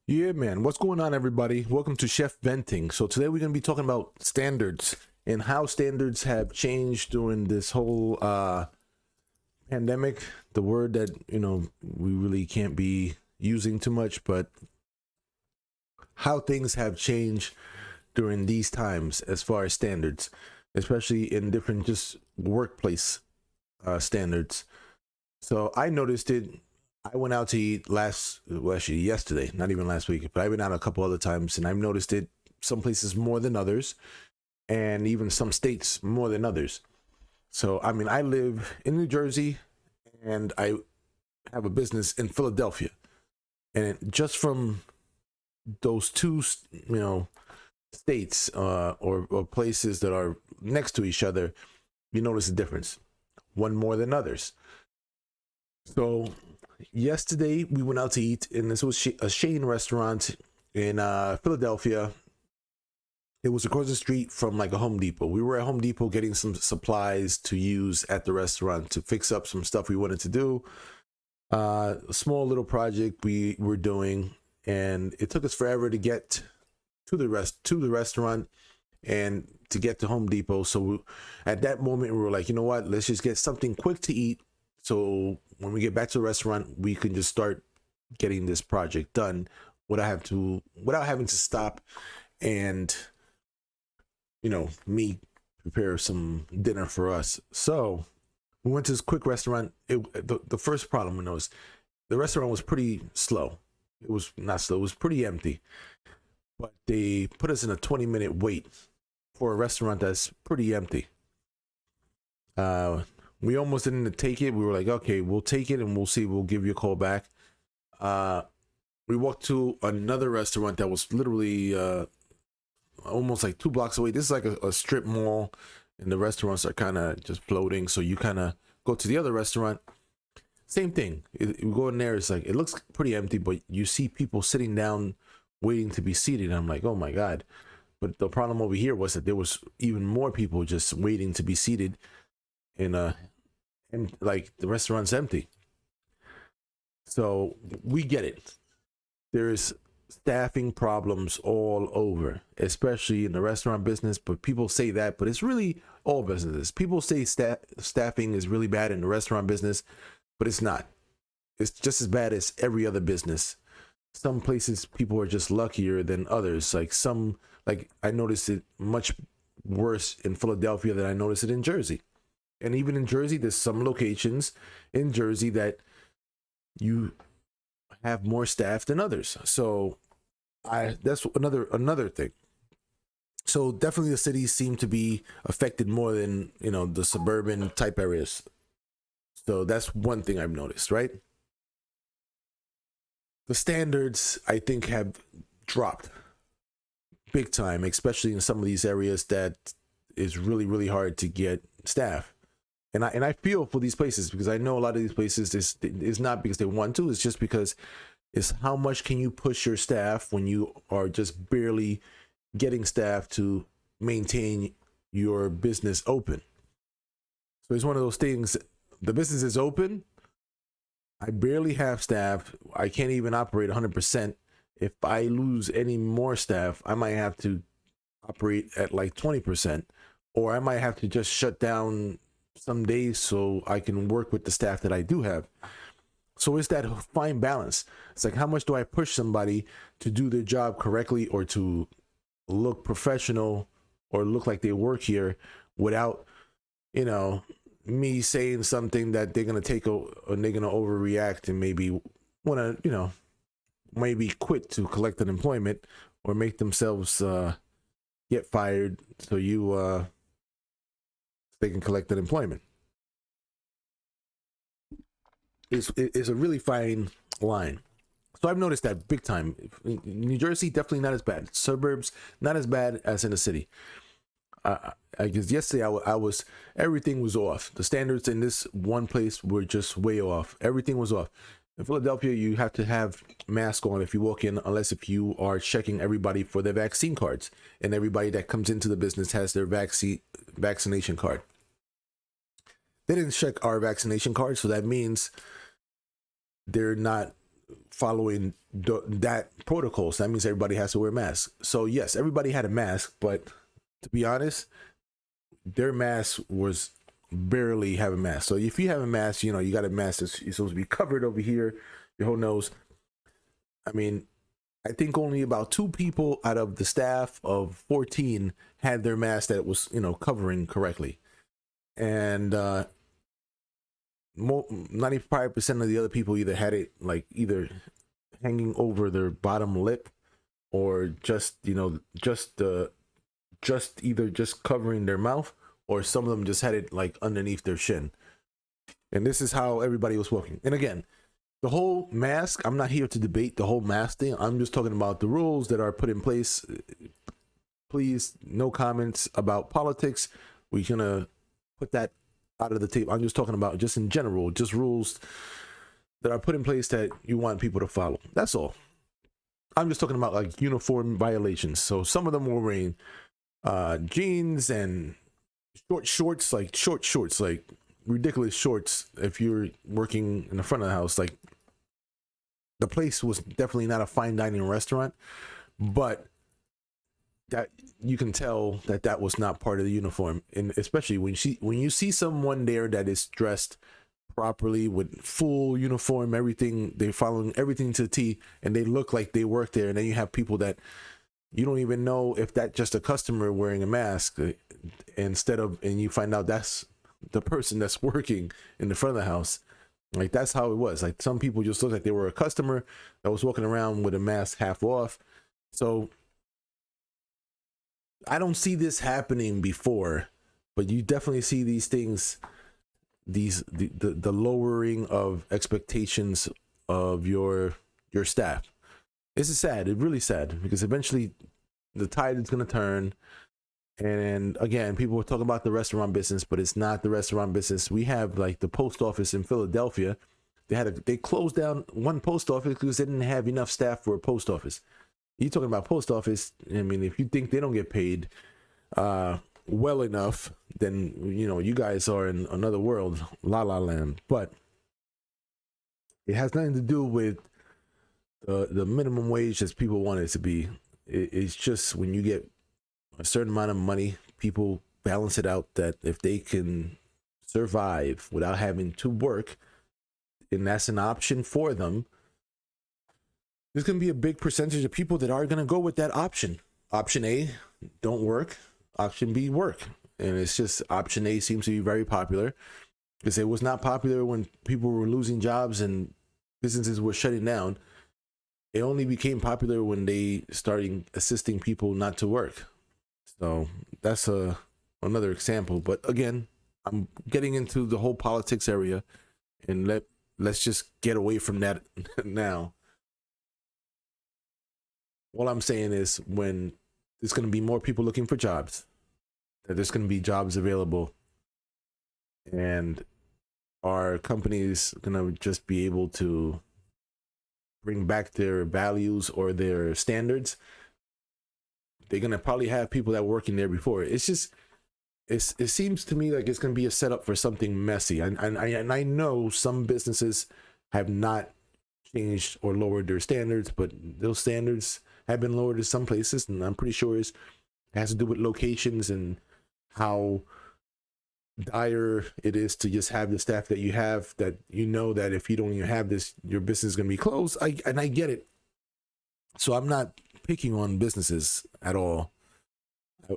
Yeah, man. What's going on, everybody? Welcome to Chef Venting. So today we're going to be talking about standards and how standards have changed during this whole pandemic. The word that we really can't be using too much, but how things have changed during these times as far as standards, especially in different just workplace standards. So I noticed it. I went out to eat actually yesterday, not even last week, but I've been out a couple other times, and I've noticed it some places more than others, and even some states more than others. So, I mean, I live in New Jersey, and I have a business in Philadelphia, and just from those two, states or places that are next to each other, you notice a difference, one more than others. So yesterday we went out to eat, and this was a Shane restaurant in Philadelphia. It was across the street from like a Home Depot. We were at Home Depot getting some supplies to use at the restaurant to fix up some stuff we wanted to do. A small little project we were doing, and it took us forever to get to the restaurant and to get to Home Depot. So at that moment we were like, you know what? Let's just get something quick to eat. So when we get back to the restaurant, we can just start getting this project done without having to stop and me prepare some dinner for us. So we went to this quick restaurant. The first problem we noticed, the restaurant was pretty slow. It was not slow, it was pretty empty. But they put us in a 20-minute wait for a restaurant that's pretty empty. We almost didn't take it. We were like, okay, we'll take it and we'll see. We'll give you a call back. We walked to another restaurant that was literally almost like 2 blocks away. This is like a strip mall, and the restaurants are kind of just floating. So you kind of go to the other restaurant. Same thing. You go in there. It's like it looks pretty empty, but you see people sitting down, waiting to be seated. And I'm like, oh my god. But the problem over here was that there was even more people just waiting to be seated in a and like the restaurant's empty. So we get it. There's staffing problems all over, especially in the restaurant business. But people say that, but it's really all businesses. People say staffing is really bad in the restaurant business, but it's not. It's just as bad as every other business. Some places people are just luckier than others. Like I noticed it much worse in Philadelphia than I noticed it in Jersey. And even in Jersey, there's some locations in Jersey that you have more staff than others. So that's another thing. So definitely the cities seem to be affected more than the suburban type areas. So that's one thing I've noticed, right? The standards I think have dropped big time, especially in some of these areas that is really, really hard to get staff. And I feel for these places because I know a lot of these places is not because they want to. It's just because it's how much can you push your staff when you are just barely getting staff to maintain your business open. So it's one of those things. The business is open. I barely have staff. I can't even operate 100%. If I lose any more staff, I might have to operate at like 20%, or I might have to just shut down some days so I can work with the staff that I do have. So it's that fine balance. It's like, how much do I push somebody to do their job correctly or to look professional or look like they work here without, me saying something that they're going to take or they're going to overreact and maybe want to, maybe quit to collect unemployment or make themselves get fired so they can collect unemployment. It's a really fine line. So I've noticed that big time. New Jersey, definitely not as bad. Suburbs, not as bad as in the city. I guess yesterday I was everything was off. The standards in this one place were just way off. Everything was off. In Philadelphia, you have to have mask on if you walk in, unless if you are checking everybody for their vaccine cards, and everybody that comes into the business has their vaccination card. They didn't check our vaccination card, so that means they're not following that protocol. So that means everybody has to wear masks. So yes, everybody had a mask, but to be honest, their mask was barely have a mask. So if you have a mask, you know, you got a mask that's supposed to be covered over here, your whole nose. I mean, I think only about 2 people out of the staff of 14 had their mask that was, you know, covering correctly. And 95% of the other people either had it like either hanging over their bottom lip or just, you know, just either just covering their mouth, or some of them just had it like underneath their shin. And this is how everybody was walking. And again, the whole mask, I'm not here to debate the whole mask thing. I'm just talking about the rules that are put in place. Please, no comments about politics. We're gonna put that out of the table. I'm just talking about just in general, just rules that are put in place that you want people to follow. That's all. I'm just talking about like uniform violations. So some of them were wearing jeans and short shorts, like ridiculous shorts. If you're working in the front of the house, like, the place was definitely not a fine dining restaurant, but that you can tell that that was not part of the uniform. And especially when you see someone there that is dressed properly with full uniform, everything, they're following everything to the T, and they look like they work there. And then you have people that you don't even know if that's just a customer wearing a mask, and you find out that's the person that's working in the front of the house. Like, that's how it was. Like, some people just looked like they were a customer that was walking around with a mask half off. So I don't see this happening before, but you definitely see these things, the lowering of expectations of your staff. This is sad. It's really sad, because eventually the tide is going to turn. And again, people were talking about the restaurant business, but it's not the restaurant business. We have like the post office in Philadelphia. They closed down one post office because they didn't have enough staff for a post office. You talking about post office? I mean, if you think they don't get paid well enough, then you know you guys are in another world, la la land. But it has nothing to do with the minimum wage as people want it to be. It's just when you get a certain amount of money, people balance it out that if they can survive without having to work, and that's an option for them, there's going to be a big percentage of people that are going to go with that option. Option A, don't work. Option B, work. And it's just option A seems to be very popular, because it was not popular when people were losing jobs and businesses were shutting down. It only became popular when they started assisting people not to work. So that's another example. But again, I'm getting into the whole politics area, and let's just get away from that now. All I'm saying is, when there's going to be more people looking for jobs, that there's going to be jobs available, and our companies going to just be able to bring back their values or their standards, they're going to probably have people that were working there before. It's just, it seems to me like it's going to be a setup for something messy. And I know some businesses have not changed or lowered their standards, but those standards have been lowered in some places, and I'm pretty sure it has to do with locations and how dire it is to just have the staff that you have, that you know that if you don't even have this, your business is going to be closed. I get it. So I'm not picking on businesses at all.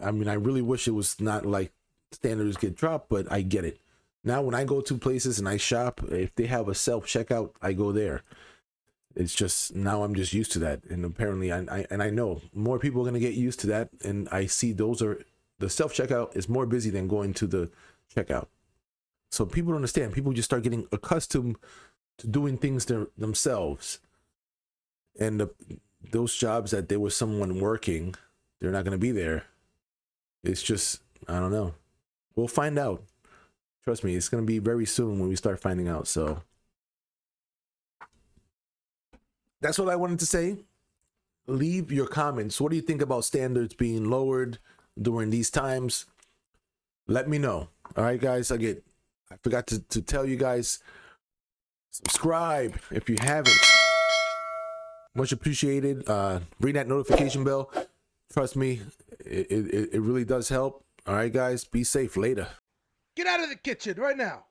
I mean, I really wish it was not like standards get dropped, but I get it. Now, when I go to places and I shop, if they have a self-checkout, I go there. It's just, now I'm just used to that. And apparently, I know more people are going to get used to that. And I see the self-checkout is more busy than going to the checkout. So people don't understand. People just start getting accustomed to doing things themselves. And those jobs that there was someone working, they're not going to be there. It's just, I don't know. We'll find out. Trust me, it's going to be very soon when we start finding out. So that's what I wanted to say. Leave your comments. What do you think about standards being lowered during these times? Let me know. All right, guys. I forgot to tell you guys, subscribe if you haven't. Much appreciated. Ring that notification bell. Trust me, it really does help. All right, guys, be safe. Later. Get out of the kitchen right now.